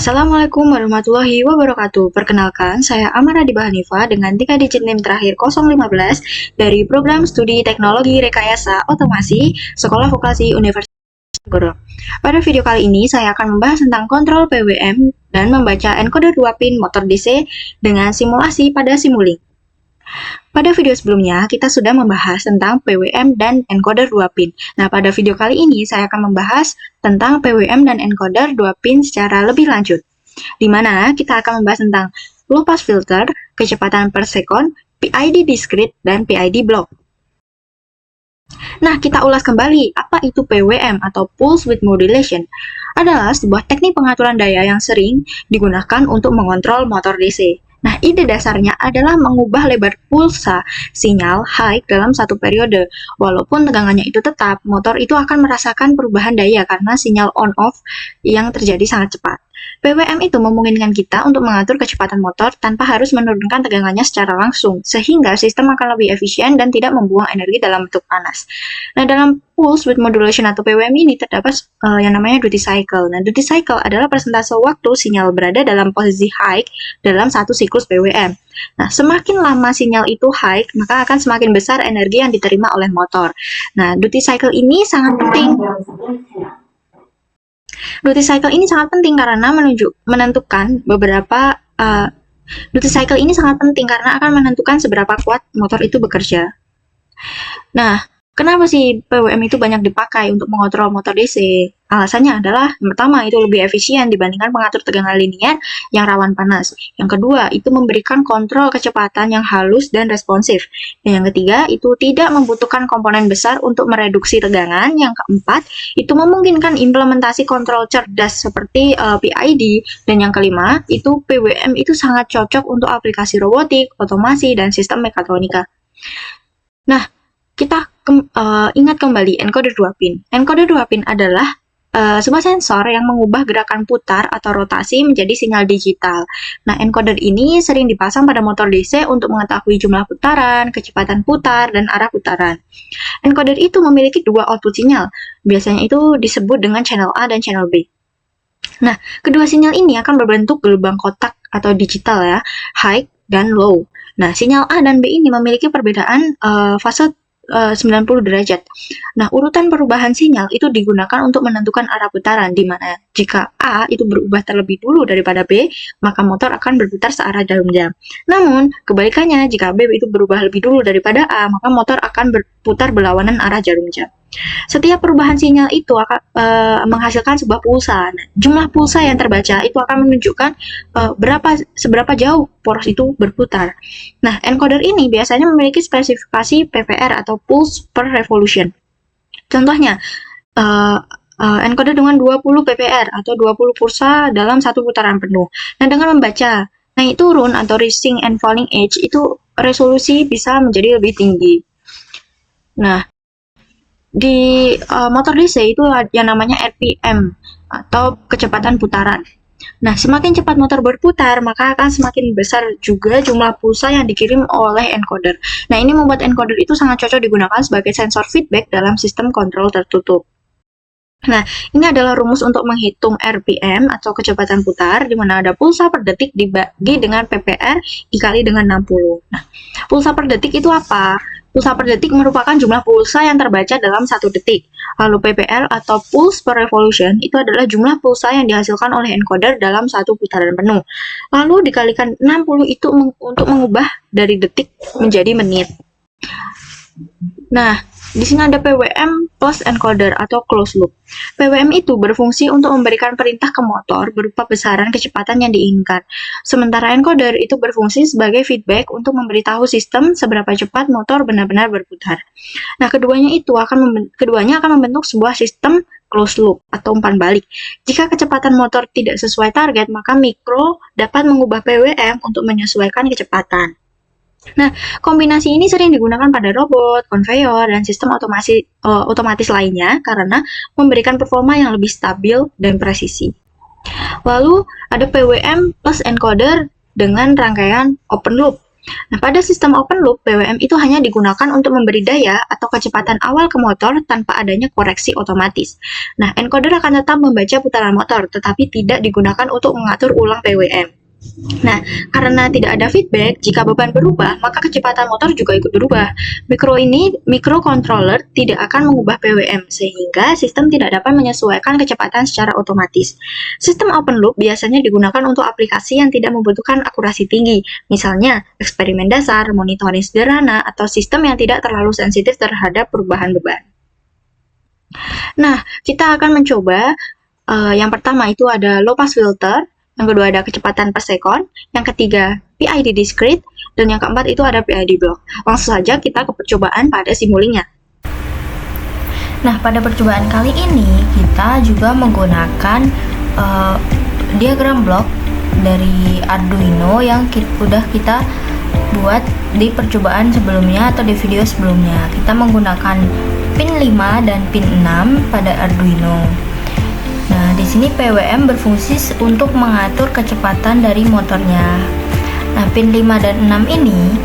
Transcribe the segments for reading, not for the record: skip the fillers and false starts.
Assalamualaikum warahmatullahi wabarakatuh. Perkenalkan, saya Amara Diba Hanifa dengan 3 digit NIM terakhir 015 dari Program Studi Teknologi Rekayasa Otomasi Sekolah Vokasi Universitas Diponegoro. Pada video kali ini, saya akan membahas tentang kontrol PWM dan membaca encoder 2 pin motor DC dengan simulasi pada Simulink. Pada video sebelumnya, kita sudah membahas tentang PWM dan encoder 2 pin. Nah, pada video kali ini, saya akan membahas tentang PWM dan encoder 2 pin secara lebih lanjut, di mana kita akan membahas tentang low pass filter, kecepatan per sekon, PID discrete, dan PID block. Nah, kita ulas kembali, apa itu PWM atau Pulse Width Modulation? Adalah sebuah teknik pengaturan daya yang sering digunakan untuk mengontrol motor DC. Nah, ide dasarnya adalah mengubah lebar pulsa sinyal high dalam satu periode. Walaupun tegangannya itu tetap, motor itu akan merasakan perubahan daya karena sinyal on-off yang terjadi sangat cepat. PWM itu memungkinkan kita untuk mengatur kecepatan motor tanpa harus menurunkan tegangannya secara langsung, sehingga sistem akan lebih efisien dan tidak membuang energi dalam bentuk panas. Nah, dalam Pulse Width Modulation atau PWM ini terdapat yang namanya duty cycle. Nah, duty cycle adalah persentase waktu sinyal berada dalam posisi high dalam satu siklus PWM. Nah, semakin lama sinyal itu high, maka akan semakin besar energi yang diterima oleh motor. Nah, duty cycle ini sangat penting. Duty cycle ini sangat penting karena menentukan beberapa duty cycle ini sangat penting karena akan menentukan seberapa kuat motor itu bekerja. Nah, kenapa sih PWM itu banyak dipakai untuk mengontrol motor DC? Alasannya adalah, yang pertama, itu lebih efisien dibandingkan pengatur tegangan linier yang rawan panas. Yang kedua, itu memberikan kontrol kecepatan yang halus dan responsif. Dan yang ketiga, itu tidak membutuhkan komponen besar untuk mereduksi tegangan. Yang keempat, itu memungkinkan implementasi kontrol cerdas seperti PID. Dan yang kelima, itu PWM itu sangat cocok untuk aplikasi robotik, otomasi, dan sistem mekatronika. Nah, kita ingat kembali encoder 2 pin. Encoder 2 pin adalah sebuah sensor yang mengubah gerakan putar atau rotasi menjadi sinyal digital. Nah, encoder ini sering dipasang pada motor DC untuk mengetahui jumlah putaran, kecepatan putar, dan arah putaran. Encoder itu memiliki dua output sinyal. Biasanya itu disebut dengan channel A dan channel B. Nah, kedua sinyal ini akan berbentuk gelombang kotak atau digital ya, high dan low. Nah, sinyal A dan B ini memiliki perbedaan fase 90 derajat. Nah, urutan perubahan sinyal itu digunakan untuk menentukan arah putaran, di mana jika A itu berubah terlebih dulu daripada B, maka motor akan berputar searah jarum jam. Namun, kebalikannya, jika B itu berubah lebih dulu daripada A, maka motor akan berputar berlawanan arah jarum jam. Setiap perubahan sinyal itu akan menghasilkan sebuah pulsa. Nah, jumlah pulsa yang terbaca itu akan menunjukkan seberapa jauh poros itu berputar. Nah, encoder ini biasanya memiliki spesifikasi PPR atau pulse per revolution. Contohnya, encoder dengan 20 PPR atau 20 pulsa dalam satu putaran penuh. Nah, dengan membaca naik turun atau rising and falling edge, itu resolusi bisa menjadi lebih tinggi. Nah, di motor DC itu yang namanya RPM atau kecepatan putaran. Nah, semakin cepat motor berputar, maka akan semakin besar juga jumlah pulsa yang dikirim oleh encoder. Nah, ini membuat encoder itu sangat cocok digunakan sebagai sensor feedback dalam sistem kontrol tertutup. Nah, ini adalah rumus untuk menghitung RPM atau kecepatan putar, di mana ada pulsa per detik dibagi dengan PPR dikali dengan 60. Nah, pulsa per detik itu apa? Pulsa per detik merupakan jumlah pulsa yang terbaca dalam satu detik. Lalu PPR atau pulse per revolution itu adalah jumlah pulsa yang dihasilkan oleh encoder dalam satu putaran penuh. Lalu dikalikan 60 itu untuk mengubah dari detik menjadi menit. Nah, di sini ada PWM plus encoder atau closed loop. PWM itu berfungsi untuk memberikan perintah ke motor berupa besaran kecepatan yang diinginkan. Sementara encoder itu berfungsi sebagai feedback untuk memberitahu sistem seberapa cepat motor benar-benar berputar. Nah, keduanya akan membentuk sebuah sistem closed loop atau umpan balik. Jika kecepatan motor tidak sesuai target, maka mikro dapat mengubah PWM untuk menyesuaikan kecepatan. Nah, kombinasi ini sering digunakan pada robot, konveyor, dan sistem otomatis lainnya karena memberikan performa yang lebih stabil dan presisi. Lalu, ada PWM plus encoder dengan rangkaian open loop. Nah, pada sistem open loop, BWM itu hanya digunakan untuk memberi daya atau kecepatan awal ke motor tanpa adanya koreksi otomatis. Nah, encoder akan tetap membaca putaran motor, tetapi tidak digunakan untuk mengatur ulang BWM. Nah, karena tidak ada feedback, jika beban berubah, maka kecepatan motor juga ikut berubah. Microcontroller tidak akan mengubah BWM, sehingga sistem tidak dapat menyesuaikan kecepatan secara otomatis. Sistem open loop biasanya digunakan untuk aplikasi yang tidak membutuhkan akurasi tinggi, misalnya eksperimen dasar, monitoring sederhana, atau sistem yang tidak terlalu sensitif terhadap perubahan beban. Nah, kita akan mencoba yang pertama itu ada low pass filter, yang kedua ada kecepatan per sekon, yang ketiga PID discrete, dan yang keempat itu ada PID block. Langsung saja kita ke percobaan pada simulingnya. Nah, pada percobaan kali ini kita juga menggunakan diagram blok dari Arduino yang udah kita buat di percobaan sebelumnya atau di video sebelumnya. Kita menggunakan pin 5 dan pin 6 pada Arduino. Nah, di sini PWM berfungsi untuk mengatur kecepatan dari motornya. Nah, pin 5 dan 6 ini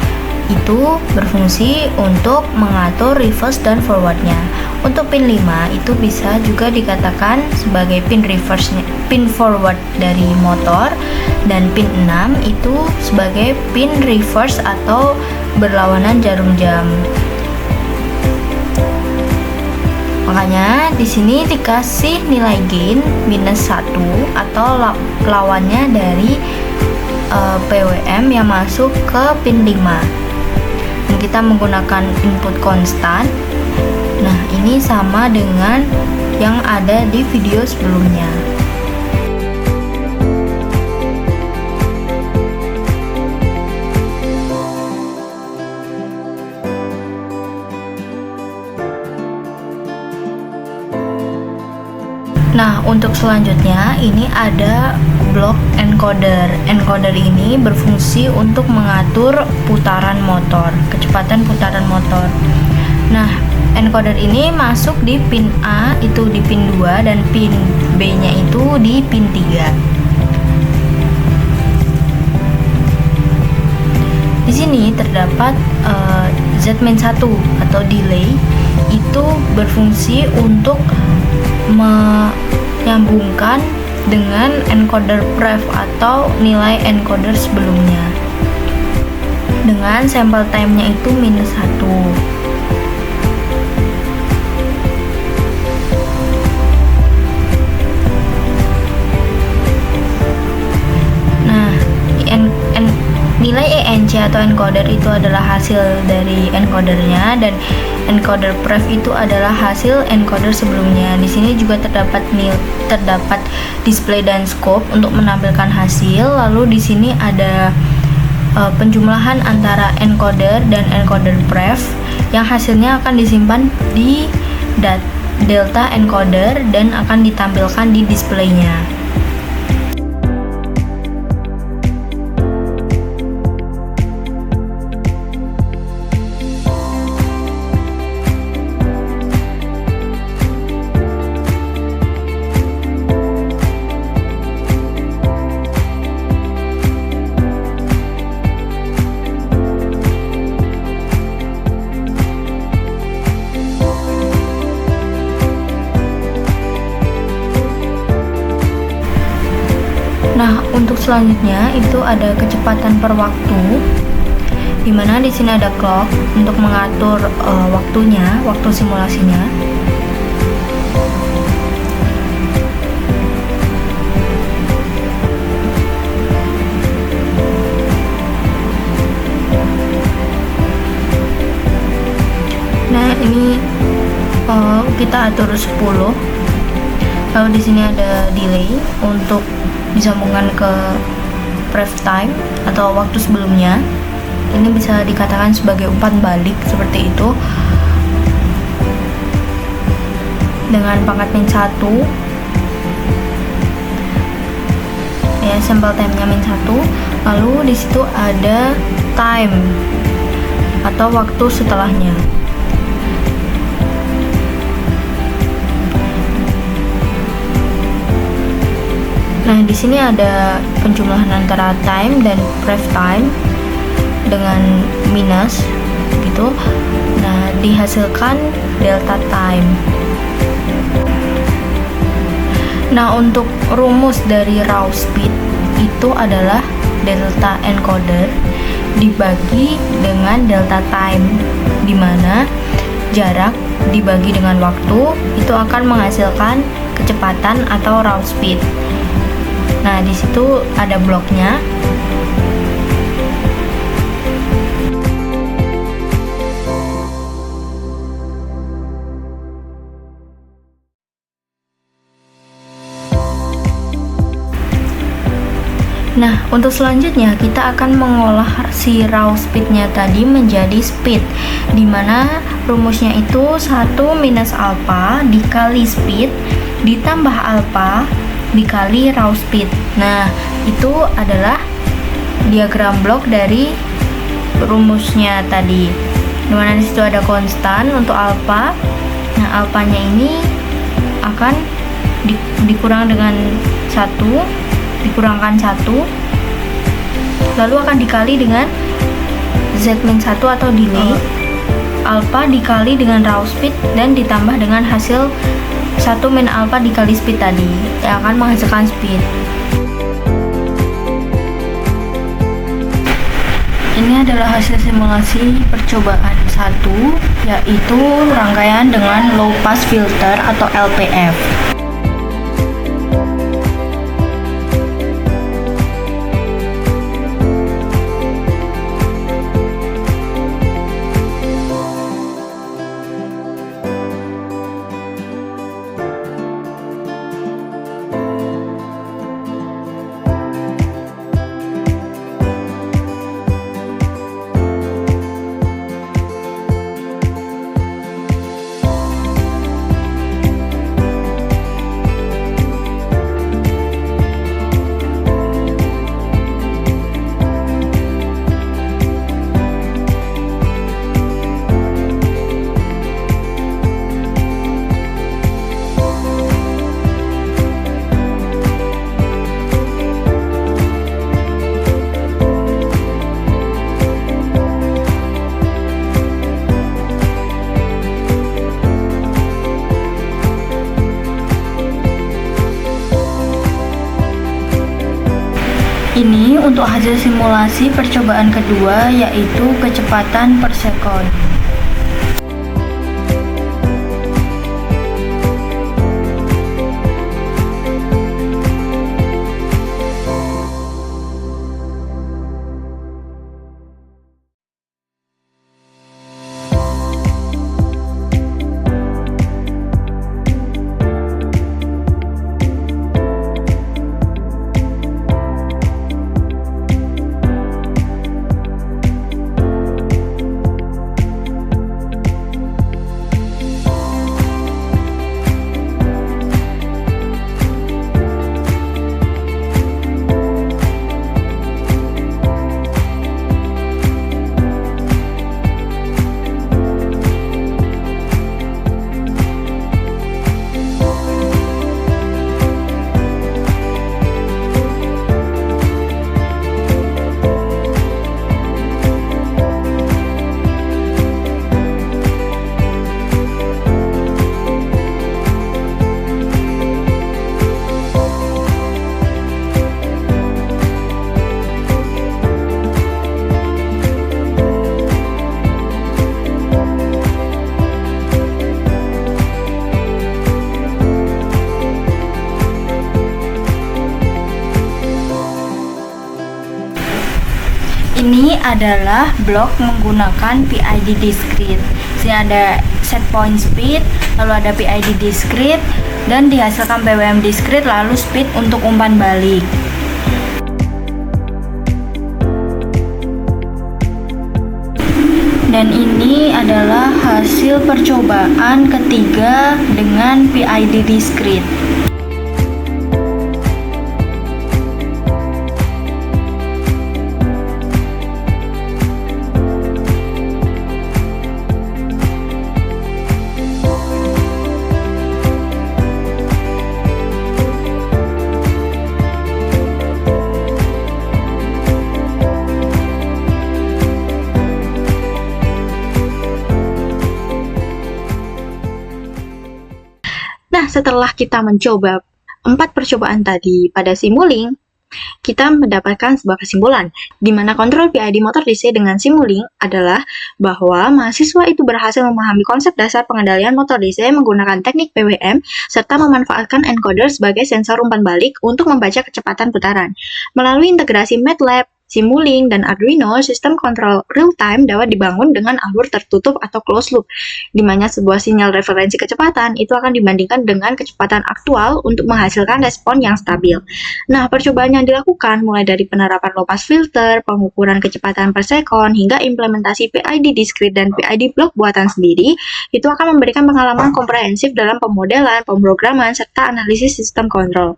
itu berfungsi untuk mengatur reverse dan forwardnya. Untuk pin 5 itu bisa juga dikatakan sebagai pin forward dari motor, dan pin 6 itu sebagai pin reverse atau berlawanan jarum jam. Makanya di sini dikasih nilai gain -1 atau lawannya dari PWM yang masuk ke pin 5. Dan kita menggunakan input konstan. Nah, ini sama dengan yang ada di video sebelumnya. Nah, untuk selanjutnya ini ada blok encoder. Encoder ini berfungsi untuk mengatur putaran motor, kecepatan putaran motor. Nah, encoder ini masuk di pin A itu di pin 2 dan pin B-nya itu di pin 3. Di sini terdapat Z-1 atau delay, itu berfungsi untuk menyambungkan dengan encoder pref atau nilai encoder sebelumnya dengan sample time-nya itu -1. Nilai ENC atau encoder itu adalah hasil dari encodernya, dan encoder pref itu adalah hasil encoder sebelumnya. Di sini juga terdapat display dan scope untuk menampilkan hasil. Lalu di sini ada penjumlahan antara encoder dan encoder pref yang hasilnya akan disimpan di delta encoder dan akan ditampilkan di displaynya. Nah, untuk selanjutnya itu ada kecepatan per waktu, dimana di sini ada clock untuk mengatur waktunya, waktu simulasinya. Nah, ini kita atur 10. Lalu di sini ada delay untuk disambungkan ke pref time atau waktu sebelumnya. Ini bisa dikatakan sebagai umpan balik seperti itu dengan pangkat -1 ya, sampel time-nya -1. Lalu di situ ada time atau waktu setelahnya. Nah, di sini ada penjumlahan antara time dan pref time. dengan minus gitu. Nah, dihasilkan delta time. Nah, untuk rumus dari raw speed itu adalah delta encoder dibagi dengan delta time, di mana jarak dibagi dengan waktu itu akan menghasilkan kecepatan atau raw speed. Nah, di situ ada bloknya. Nah, untuk selanjutnya kita akan mengolah si raw speednya tadi menjadi speed, dimana rumusnya itu 1 minus alpha dikali speed ditambah alpha dikali raw speed. Nah, itu adalah diagram blok dari rumusnya tadi, dimana disitu ada konstan untuk alpha. Nah, alphanya ini akan dikurang dengan 1, dikurangkan 1, lalu akan dikali dengan Z-1 atau delay, alpha dikali dengan raw speed, dan ditambah dengan hasil 1 min alpha dikali speed tadi yang akan menghasilkan speed. Ini adalah hasil simulasi percobaan 1, yaitu rangkaian dengan low pass filter atau LPF. Ini untuk hasil simulasi percobaan kedua, yaitu kecepatan per sekon. Ini adalah blok menggunakan PID discrete. Sini ada set point speed, lalu ada PID discrete, dan dihasilkan PWM discrete, lalu speed untuk umpan balik. Dan ini adalah hasil percobaan ketiga dengan PID discrete. setelah kita mencoba 4 percobaan tadi pada Simulink, kita mendapatkan sebuah kesimpulan, di mana kontrol PID motor DC dengan Simulink adalah bahwa mahasiswa itu berhasil memahami konsep dasar pengendalian motor DC menggunakan teknik PWM, serta memanfaatkan encoder sebagai sensor umpan balik untuk membaca kecepatan putaran. Melalui integrasi MATLAB, Simulink, dan Arduino, sistem kontrol real-time dapat dibangun dengan alur tertutup atau closed loop, di mana sebuah sinyal referensi kecepatan itu akan dibandingkan dengan kecepatan aktual untuk menghasilkan respon yang stabil. Nah, percobaan yang dilakukan mulai dari penerapan low pass filter, pengukuran kecepatan per sekon, hingga implementasi PID discrete dan PID block buatan sendiri, itu akan memberikan pengalaman komprehensif dalam pemodelan, pemrograman, serta analisis sistem kontrol.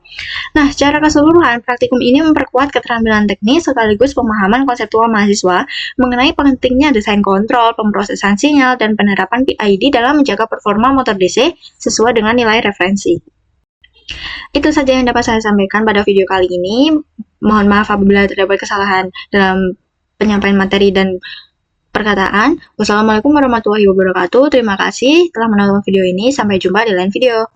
Nah, secara keseluruhan, praktikum ini memperkuat keterampilan teknis sekaligus pemahaman konseptual mahasiswa mengenai pentingnya desain kontrol, pemrosesan sinyal, dan penerapan PID dalam menjaga performa motor DC sesuai dengan nilai referensi. Itu saja yang dapat saya sampaikan pada video kali ini. Mohon maaf apabila terdapat kesalahan dalam penyampaian materi dan perkataan. Wassalamualaikum warahmatullahi wabarakatuh. Terima kasih telah menonton video ini. Sampai jumpa di lain video.